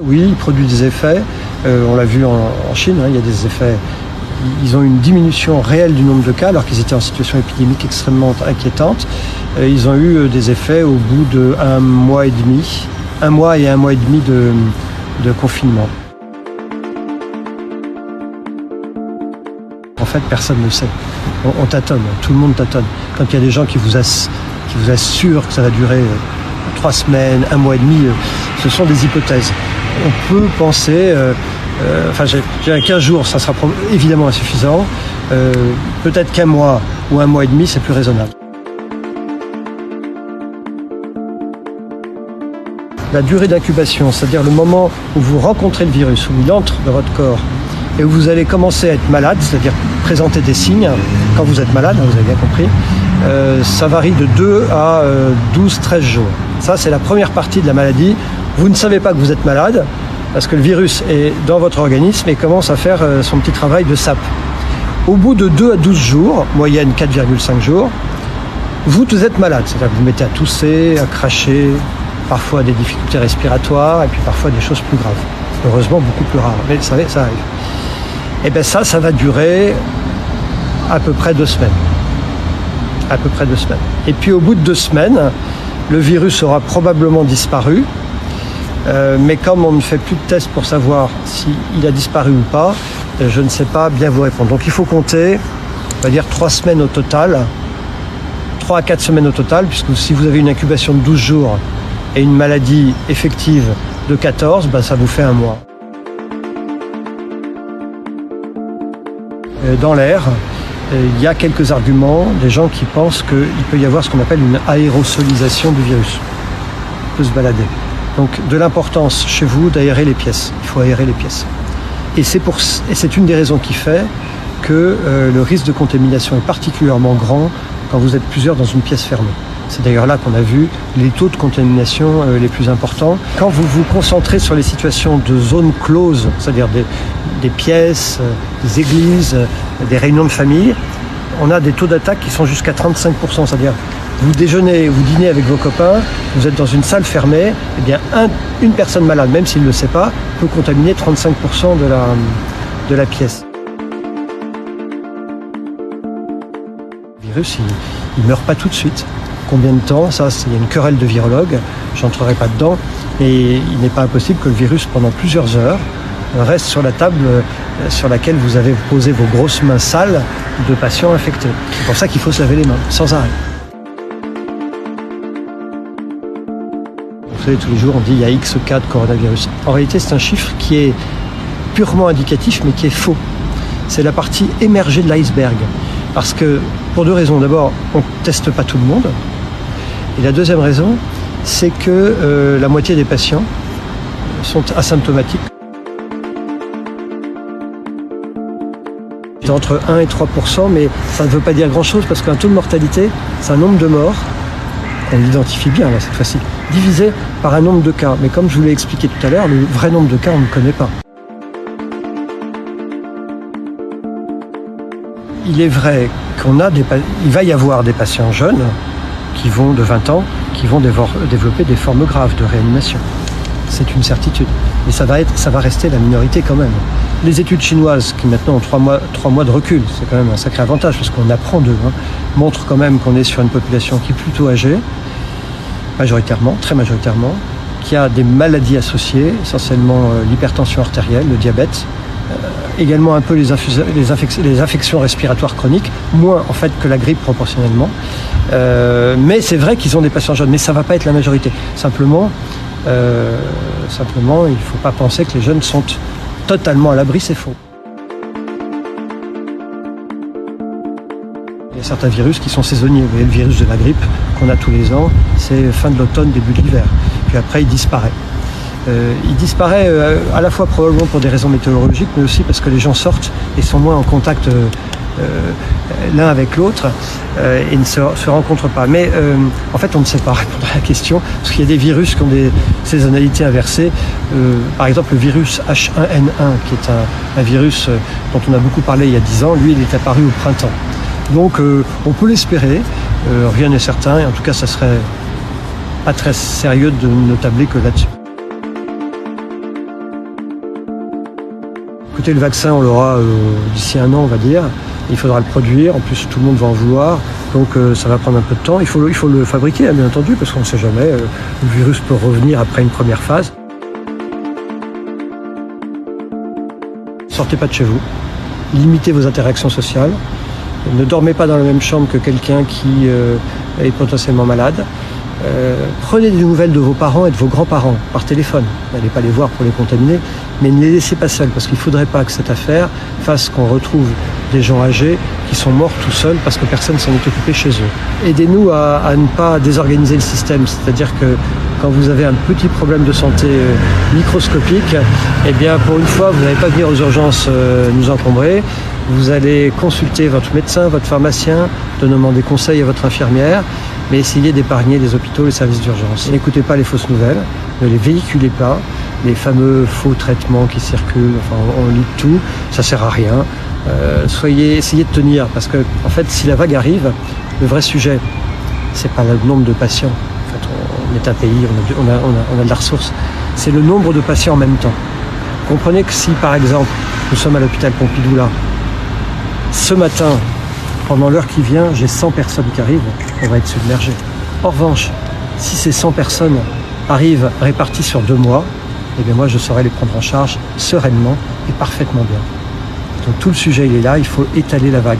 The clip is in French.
Oui, il produit des effets. On l'a vu en Chine, il y a des effets. Ils ont une diminution réelle du nombre de cas alors qu'ils étaient en situation épidémique extrêmement inquiétante. Ils ont eu des effets au bout de 1 mois et demi, 1 mois et 1 mois et demi de confinement. En fait, personne ne sait. On tâtonne, tout le monde tâtonne. Quand il y a des gens qui vous assurent que ça va durer 3 semaines, 1 mois et demi, ce sont des hypothèses. On peut penser, je dirais 15 jours, ça sera évidemment insuffisant. Peut-être qu'1 mois ou 1 mois et demi, c'est plus raisonnable. La durée d'incubation, c'est-à-dire le moment où vous rencontrez le virus, où il entre dans votre corps, et où vous allez commencer à être malade, c'est-à-dire présenter des signes, quand vous êtes malade, vous avez bien compris, ça varie de 2 à 12-13 jours. Ça, c'est la première partie de la maladie. Vous ne savez pas que vous êtes malade, parce que le virus est dans votre organisme et commence à faire son petit travail de sape. Au bout de 2 à 12 jours, moyenne 4,5 jours, vous êtes malade. C'est-à-dire que vous mettez à tousser, à cracher, parfois des difficultés respiratoires et puis parfois des choses plus graves. Heureusement, beaucoup plus rares, mais ça arrive. Et bien ça va durer à peu près 2 semaines. À peu près 2 semaines. Et puis au bout de 2 semaines, le virus aura probablement disparu. Mais comme on ne fait plus de tests pour savoir s'il a disparu ou pas, je ne sais pas bien vous répondre. Donc il faut compter, on va dire 3 semaines au total, 3 à 4 semaines au total, puisque si vous avez une incubation de 12 jours et une maladie effective de 14, ça vous fait 1 mois. Dans l'air, il y a quelques arguments, des gens qui pensent qu'il peut y avoir ce qu'on appelle une aérosolisation du virus. Il peut se balader. Donc de l'importance chez vous d'aérer les pièces. Il faut aérer les pièces. Et c'est une des raisons qui fait que le risque de contamination est particulièrement grand quand vous êtes plusieurs dans une pièce fermée. C'est d'ailleurs là qu'on a vu les taux de contamination les plus importants. Quand vous vous concentrez sur les situations de zones closes, c'est-à-dire des pièces, des églises, des réunions de famille, on a des taux d'attaque qui sont jusqu'à 35%. C'est-à-dire vous déjeunez, vous dînez avec vos copains, vous êtes dans une salle fermée, eh bien une personne malade, même s'il ne le sait pas, peut contaminer 35% de la pièce. Le virus, il ne meurt pas tout de suite. Combien de temps? Ça, il y a une querelle de virologues, je n'entrerai pas dedans, et il n'est pas impossible que le virus, pendant plusieurs heures, reste sur la table sur laquelle vous avez posé vos grosses mains sales de patients infectés. C'est pour ça qu'il faut se laver les mains, sans arrêt. Vous savez, tous les jours, on dit qu'il y a X cas de coronavirus. En réalité, c'est un chiffre qui est purement indicatif, mais qui est faux. C'est la partie émergée de l'iceberg. Parce que, pour 2 raisons. D'abord, on ne teste pas tout le monde. Et la deuxième raison, c'est que la moitié des patients sont asymptomatiques. C'est entre 1 et 3%, mais ça ne veut pas dire grand-chose parce qu'un taux de mortalité, c'est un nombre de morts, on l'identifie bien là, cette fois-ci, divisé par un nombre de cas. Mais comme je vous l'ai expliqué tout à l'heure, le vrai nombre de cas, on ne connaît pas. Il est vrai il va y avoir des patients jeunes qui vont de 20 ans, qui vont développer des formes graves de réanimation. C'est une certitude. Mais ça va rester la minorité quand même. Les études chinoises, qui maintenant ont 3 mois de recul, c'est quand même un sacré avantage parce qu'on apprend d'eux, montrent quand même qu'on est sur une population qui est plutôt âgée, majoritairement, très majoritairement, qui a des maladies associées, essentiellement l'hypertension artérielle, le diabète, également un peu les infections respiratoires chroniques, moins en fait que la grippe proportionnellement. Mais c'est vrai qu'ils ont des patients jeunes, mais ça ne va pas être la majorité. Simplement, il ne faut pas penser que les jeunes sont totalement à l'abri, c'est faux. Il y a certains virus qui sont saisonniers. Vous voyez, le virus de la grippe qu'on a tous les ans, c'est fin de l'automne, début de l'hiver. Puis après, il disparaît. Il disparaît à la fois probablement pour des raisons météorologiques, mais aussi parce que les gens sortent et sont moins en contact l'un avec l'autre et ne se rencontrent pas. Mais en fait, on ne sait pas répondre à la question, parce qu'il y a des virus qui ont des saisonnalités inversées. Par exemple, le virus H1N1, qui est un virus dont on a beaucoup parlé il y a 10 ans, lui, il est apparu au printemps. Donc, on peut l'espérer, rien n'est certain, et en tout cas, ça serait pas très sérieux de ne tabler que là-dessus. Écoutez, le vaccin, on l'aura d'ici 1 an, on va dire. Il faudra le produire. En plus, tout le monde va en vouloir. Donc, ça va prendre un peu de temps. Il faut le fabriquer, bien entendu, parce qu'on ne sait jamais. Le virus peut revenir après une première phase. Sortez pas de chez vous. Limitez vos interactions sociales. Ne dormez pas dans la même chambre que quelqu'un qui est potentiellement malade. Prenez des nouvelles de vos parents et de vos grands-parents par téléphone. N'allez pas les voir pour les contaminer, mais ne les laissez pas seuls, parce qu'il ne faudrait pas que cette affaire fasse qu'on retrouve des gens âgés qui sont morts tout seuls parce que personne ne s'en est occupé chez eux. Aidez-nous à ne pas désorganiser le système, c'est-à-dire que quand vous avez un petit problème de santé microscopique, eh bien pour une fois, vous n'allez pas venir aux urgences nous encombrer. Vous allez consulter votre médecin, votre pharmacien, demander conseil à votre infirmière, mais essayez d'épargner les hôpitaux, les services d'urgence. N'écoutez pas les fausses nouvelles, ne les véhiculez pas, les fameux faux traitements qui circulent, enfin on lit tout, ça sert à rien. Essayez de tenir, parce que en fait, si la vague arrive, le vrai sujet, c'est pas le nombre de patients. En fait, on est un pays, on a de la ressource. C'est le nombre de patients en même temps. Comprenez que si, par exemple, nous sommes à l'hôpital Pompidou là, ce matin, pendant l'heure qui vient, j'ai 100 personnes qui arrivent, on va être submergé. En revanche, si ces 100 personnes arrivent réparties sur 2 mois, eh bien moi je saurais les prendre en charge sereinement et parfaitement bien. Donc tout le sujet il est là, il faut étaler la vague.